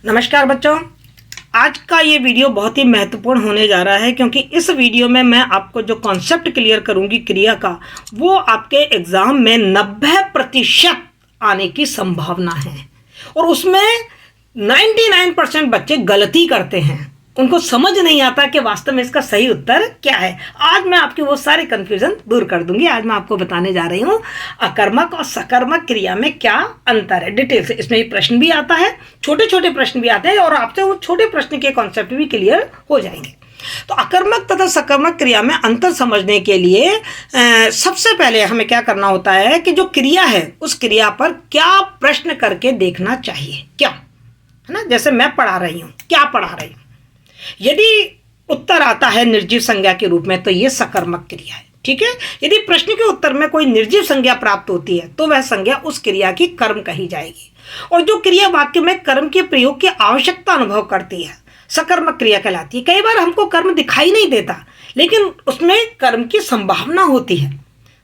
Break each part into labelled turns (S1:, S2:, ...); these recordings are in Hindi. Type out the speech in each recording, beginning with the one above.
S1: नमस्कार बच्चों, आज का ये वीडियो बहुत ही महत्वपूर्ण होने जा रहा है क्योंकि इस वीडियो में मैं आपको जो कॉन्सेप्ट क्लियर करूंगी क्रिया का, वो आपके एग्ज़ाम में 90% आने की संभावना है और उसमें 99% बच्चे गलती करते हैं। उनको समझ नहीं आता कि वास्तव में इसका सही उत्तर क्या है। आज मैं आपकी वो सारे कन्फ्यूज़न दूर कर दूंगी। आज मैं आपको बताने जा रही हूँ अकर्मक और सकर्मक क्रिया में क्या अंतर है। डिटेल से इसमें प्रश्न भी आता है, छोटे छोटे प्रश्न भी आते हैं और आपसे वो छोटे प्रश्न के कॉन्सेप्ट भी क्लियर हो जाएंगे। तो अकर्मक तथा सकर्मक क्रिया में अंतर समझने के लिए सबसे पहले हमें क्या करना होता है कि जो क्रिया है उस क्रिया पर क्या प्रश्न करके देखना चाहिए, क्या है ना। जैसे मैं पढ़ा रही हूँ, क्या पढ़ा रही हूँ, यदि उत्तर आता है निर्जीव संज्ञा के रूप में तो ये सकर्मक क्रिया है, ठीक है। यदि प्रश्न के उत्तर में कोई निर्जीव संज्ञा प्राप्त होती है तो वह संज्ञा उस क्रिया की कर्म कही जाएगी और जो क्रिया वाक्य में कर्म के प्रयोग की आवश्यकता अनुभव करती है सकर्मक क्रिया कहलाती है। कई बार हमको कर्म दिखाई नहीं देता लेकिन उसमें कर्म की संभावना होती है,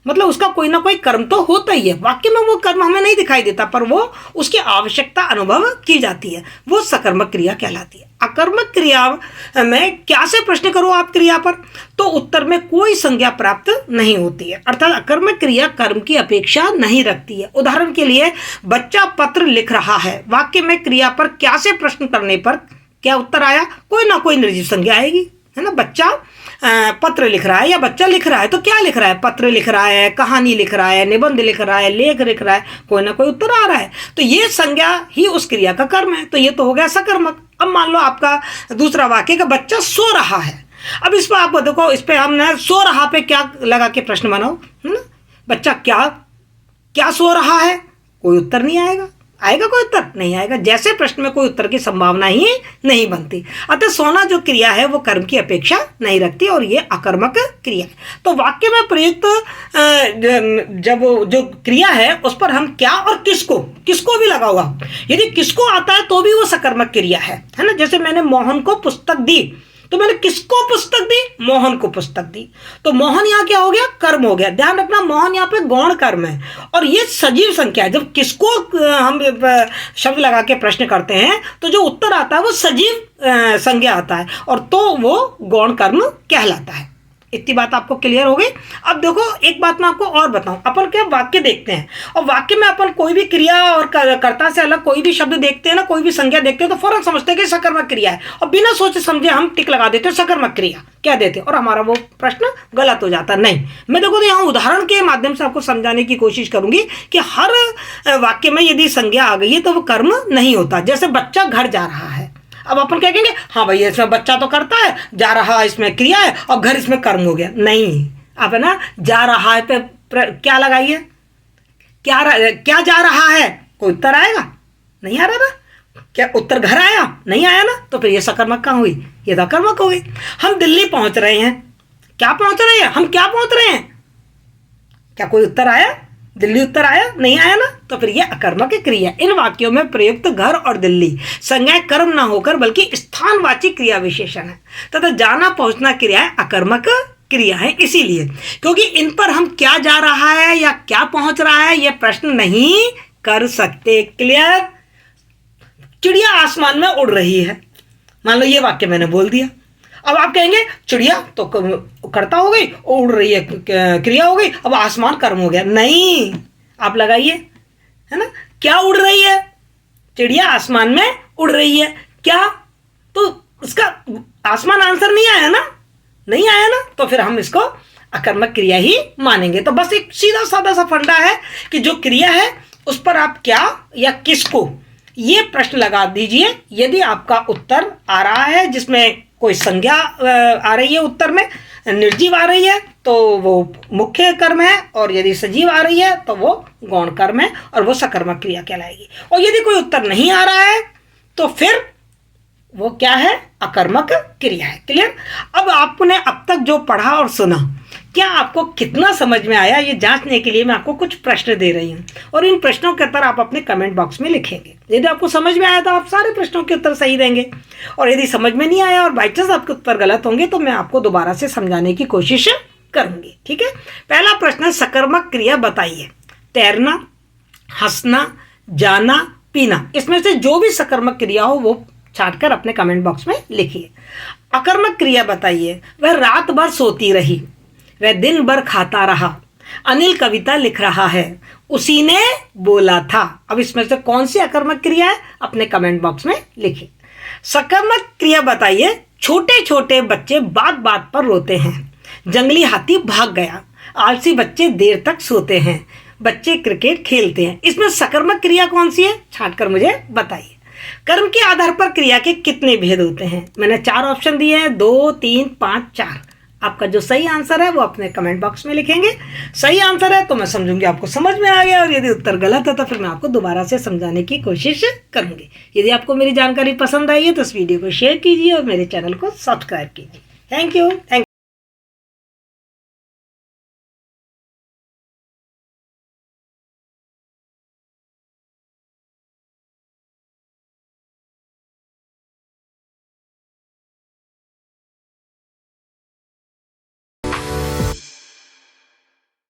S1: मतलब उसका कोई ना कोई कर्म तो होता ही है। वाक्य में वो कर्म हमें नहीं दिखाई देता पर वो उसकी आवश्यकता अनुभव की जाती है, वो सकर्मक क्रिया कहलाती है। अकर्मक क्रिया में क्या से प्रश्न करो आप क्रिया पर तो उत्तर में कोई संज्ञा प्राप्त नहीं होती है, अर्थात अकर्मक क्रिया कर्म की अपेक्षा नहीं रखती है। उदाहरण के लिए बच्चा पत्र लिख रहा है, वाक्य में क्रिया पर क्या से प्रश्न करने पर क्या उत्तर आया, कोई ना कोई निर्जीव संज्ञा आएगी, है ना। बच्चा पत्र लिख रहा है या बच्चा लिख रहा है तो क्या लिख रहा है, पत्र लिख रहा है, कहानी लिख रहा है, निबंध लिख रहा है, लेख लिख रहा है, कोई ना कोई उत्तर आ रहा है तो ये संज्ञा ही उस क्रिया का कर्म है, तो ये तो हो गया सकर्मक। अब मान लो आपका दूसरा वाक्य का बच्चा सो रहा है। अब इस पर आप देखो, इस पर हमने सो रहा पे क्या लगा के प्रश्न बनाओ, है ना। बच्चा क्या क्या सो रहा है, कोई उत्तर नहीं आएगा, आएगा कोई उत्तर नहीं आएगा। जैसे प्रश्न में कोई उत्तर की संभावना ही नहीं बनती, अतः सोना जो क्रिया है वो कर्म की अपेक्षा नहीं रखती और ये अकर्मक क्रिया है। तो वाक्य में प्रयुक्त जब जो क्रिया है उस पर हम क्या और किसको भी लगा हुआ, यदि किसको आता है तो भी वो सकर्मक क्रिया है ना। जैसे मैंने मोहन को पुस्तक दी तो मैंने किसको पुस्तक दी, मोहन को पुस्तक दी, तो मोहन यहाँ क्या हो गया, कर्म हो गया। ध्यान रखना मोहन यहाँ पे गौण कर्म है और ये सजीव संख्या है। जब किसको हम शब्द लगा के प्रश्न करते हैं तो जो उत्तर आता है वो सजीव संज्ञा आता है और तो वो गौण कर्म कहलाता है। इतनी बात आपको क्लियर हो गई। अब देखो एक बात मैं आपको और बताऊं, अपन क्या वाक्य देखते हैं और वाक्य में अपन कोई भी क्रिया और कर्ता से अलग कोई भी शब्द देखते हैं ना, कोई भी संज्ञा देखते हैं तो फौरन समझते हैं कि सकर्मक क्रिया है और बिना सोचे समझे हम टिक लगा देते हैं सकर्मक क्रिया क्या देते हैं और हमारा वो प्रश्न गलत हो जाता। नहीं, मैं देखो तो यहाँ उदाहरण के माध्यम से आपको समझाने की कोशिश करूंगी कि हर वाक्य में यदि संज्ञा आ गई है तो वो कर्म नहीं होता। जैसे बच्चा घर जा रहा है, अब अपन क्या कहेंगे, हाँ भाई इसमें बच्चा तो करता है, जा रहा है इसमें क्रिया है और घर इसमें कर्म हो गया। नहीं, आप है ना जा रहा है पे क्या लगाइए, क्या जा रहा है, कोई उत्तर आएगा नहीं आ रहा ना। क्या उत्तर घर आया, नहीं आया ना, तो फिर ये सकर्मक कहाँ हुई, ये तो अकर्मक हो गई। हम दिल्ली पहुंच रहे हैं, क्या पहुंच रहे हैं, हम क्या पहुंच रहे हैं, क्या कोई उत्तर आया, दिल्ली उत्तर आया नहीं आया ना, तो फिर ये अकर्मक क्रिया। इन वाक्यों में प्रयुक्त घर और दिल्ली संज्ञा कर्म ना होकर बल्कि स्थानवाची क्रिया विशेषण है तथा जाना पहुंचना क्रिया अकर्मक क्रिया है, इसीलिए क्योंकि इन पर हम क्या जा रहा है या क्या पहुंच रहा है ये प्रश्न नहीं कर सकते। क्लियर। चिड़िया आसमान में उड़ रही है, मान लो ये वाक्य मैंने बोल दिया। अब आप कहेंगे चिड़िया तो कर्ता हो गई, उड़ रही है क्रिया हो गई, अब आसमान कर्म हो गया। नहीं, आप लगाइए, है ना, क्या उड़ रही है, चिड़िया आसमान में उड़ रही है, क्या, तो उसका आसमान आंसर नहीं आया ना, नहीं आया ना, तो फिर हम इसको अकर्मक क्रिया ही मानेंगे। तो बस एक सीधा साधा सा फंडा है कि जो क्रिया है उस पर आप क्या या किसको ये प्रश्न लगा दीजिए। यदि आपका उत्तर आ रहा है जिसमें कोई संज्ञा आ रही है, उत्तर में निर्जीव आ रही है तो वो मुख्य कर्म है और यदि सजीव आ रही है तो वो गौण कर्म है और वो सकर्मक क्रिया कहलाएगी। और यदि कोई उत्तर नहीं आ रहा है तो फिर वो क्या है, अकर्मक क्रिया है। क्लियर। अब आपने अब तक जो पढ़ा और सुना, क्या आपको कितना समझ में आया, ये जांचने के लिए मैं आपको कुछ प्रश्न दे रही हूँ और इन प्रश्नों के उत्तर आप अपने कमेंट बॉक्स में लिखेंगे। यदि आपको समझ में आया तो आप सारे प्रश्नों के उत्तर सही देंगे और यदि समझ में नहीं आया और बाई चांस आपके उत्तर गलत होंगे तो मैं आपको दोबारा से समझाने की कोशिश करूंगी। ठीक है। पहला प्रश्न, सकर्मक क्रिया बताइए। तैरना, हंसना, जाना, पीना। इसमें से जो भी सकर्मक क्रिया हो वो छांट कर अपने कमेंट बॉक्स में लिखिए। अकर्मक क्रिया बताइए। वह रात भर सोती रही, वह दिन भर खाता रहा, अनिल कविता लिख रहा है, उसी ने बोला था। अब इसमें से कौन सी अकर्मक क्रिया है अपने कमेंट बॉक्स में लिखिए। सकर्मक क्रिया बताइए। छोटे छोटे बच्चे बात बात पर रोते हैं, जंगली हाथी भाग गया, आलसी बच्चे देर तक सोते हैं, बच्चे क्रिकेट खेलते हैं। इसमें सकर्मक क्रिया कौन सी है छांट कर मुझे बताइए। कर्म के आधार पर क्रिया के कितने भेद होते हैं? मैंने 4 ऑप्शन दिए हैं, 2, 3, 5, 4। आपका जो सही आंसर है वो अपने कमेंट बॉक्स में लिखेंगे। सही आंसर है तो मैं समझूंगी आपको समझ में आ गया, और यदि उत्तर गलत है तो फिर मैं आपको दोबारा से समझाने की कोशिश करूंगी। यदि आपको मेरी जानकारी पसंद आई है तो इस वीडियो को शेयर कीजिए और मेरे चैनल को सब्सक्राइब कीजिए। Thank you.